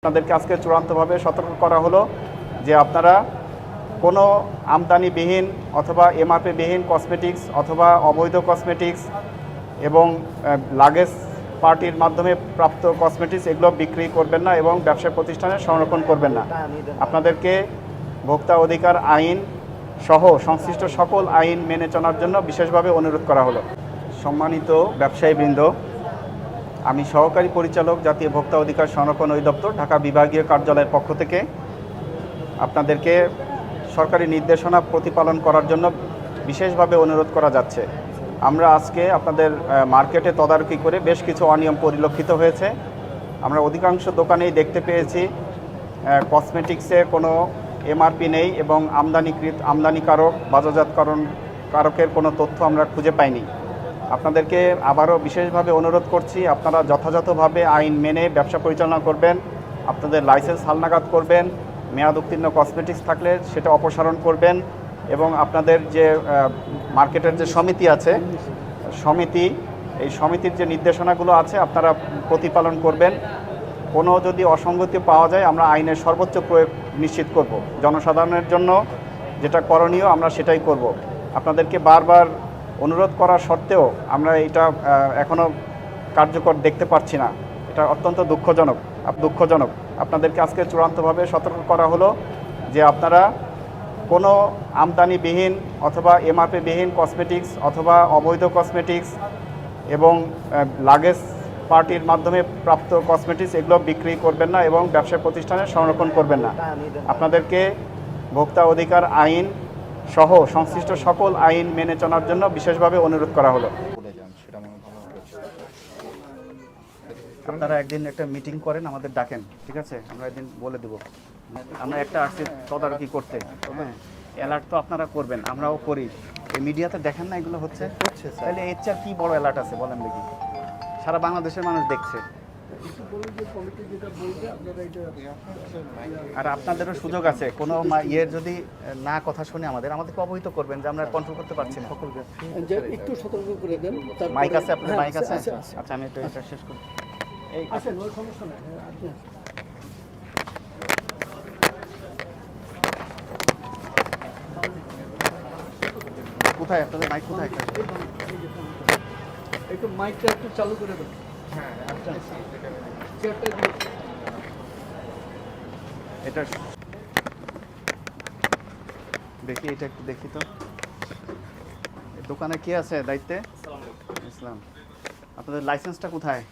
আপনাদেরকে আজকে চূড়ান্তভাবে সতর্ক করা হলো যে আপনারা কোনো আমদানিবিহীন অথবা এমআরপিবিহীন কসমেটিক্স অথবা অবৈধ কসমেটিক্স এবং লাগেজ পার্টির মাধ্যমে প্রাপ্ত কসমেটিক্স এগুলো বিক্রি করবেন না এবং ব্যবসা প্রতিষ্ঠানে সংরক্ষণ করবেন না। আপনাদেরকে ভোক্তা অধিকার আইন সহ সংশ্লিষ্ট সকল আইন মেনে চলার জন্য বিশেষভাবে অনুরোধ করা হলো। সম্মানিত ব্যবসায়ীবৃন্দ, আমি সহকারী পরিচালক জাতীয় ভোক্তা অধিকার সংরক্ষণ অধিদপ্তর ঢাকা বিভাগীয় কার্যালয়ের পক্ষ থেকে আপনাদেরকে সরকারি নির্দেশনা প্রতিপালন করার জন্য বিশেষভাবে অনুরোধ করা যাচ্ছে। আমরা আজকে আপনাদের মার্কেটে তদারকি করে বেশ কিছু অনিয়ম পরিলক্ষিত হয়েছে। আমরা অধিকাংশ দোকানেই দেখতে পেয়েছি কসমেটিক্সে কোনো এমআরপি নেই এবং আমদানিকারক বাজারজাতকরণকারকের কোনো তথ্য আমরা খুঁজে পাইনি। আপনাদেরকে আবারও বিশেষভাবে অনুরোধ করছি, আপনারা যথাযথভাবে আইন মেনে ব্যবসা পরিচালনা করবেন, আপনাদের লাইসেন্স হালনাগাদ করবেন, মেয়াদ উত্তীর্ণ কসমেটিক্স থাকলে সেটা অপসারণ করবেন এবং আপনাদের যে মার্কেটের যে সমিতি আছে এই সমিতির যে নির্দেশনাগুলো আছে আপনারা প্রতিপালন করবেন। কোনো যদি অসঙ্গতি পাওয়া যায় আমরা আইনের সর্বোচ্চ প্রয়োগ নিশ্চিত করব। জনসাধারণের জন্য যেটা করণীয় আমরা সেটাই করব। আপনাদেরকে বারবার অনুরোধ করার সত্ত্বেও আমরা এটা এখনও কার্যকর দেখতে পাচ্ছি না। এটা অত্যন্ত দুঃখজনক। আপনাদেরকে আজকে চূড়ান্তভাবে সতর্ক করা হলো যে আপনারা কোনো আমদানিবিহীন অথবা এমআরপিবিহীন কসমেটিক্স অথবা অবৈধ কসমেটিক্স এবং লাগেজ পার্টির মাধ্যমে প্রাপ্ত কসমেটিক্স এগুলো বিক্রি করবেন না এবং ব্যবসা প্রতিষ্ঠানে সংরক্ষণ করবেন না। আপনাদেরকে ভোক্তা অধিকার আইন সহ সংশ্লিষ্ট সকল আইন মেনে চলার জন্য বিশেষভাবে অনুরোধ করা হলো। আপনারা একদিন একটা মিটিং করেন, আমাদের ডাকেন, ঠিক আছে? আমরা একদিন বলে দেব। আমরা একটা আসছি তদারকি করতে, হ্যাঁ, অ্যালার্ট তো আপনারা করবেন, আমরাও করি। এই মিডিয়াতে দেখেন না এগুলো হচ্ছে, তাহলে এর চেয়ে কি বড় অ্যালার্ট আছে বলেন দেখি? সারা বাংলাদেশের মানুষ দেখছে। আর আপনাদেরও সুযোগ আছে, কোনো ইয়ের যদি না কথা শুনে আমাদেরকে অবহিত করবেন যে আমরা কন্ট্রোল করতে পারছি না। একটু সতর্ক করে দেন। মাইক আছে আপনার? মাইক আছে? আচ্ছা, আমি একটু এটা শেষ করি। কোথায় আপনাদের মাইক? কোথায় একটু মাইকটা একটু চালু করে দেন। এটা দেখি, এটা একটু দেখি তো। দোকানে কে আছে দায়িত্বে? ইসলাম। আপনাদের লাইসেন্সটা কোথায়?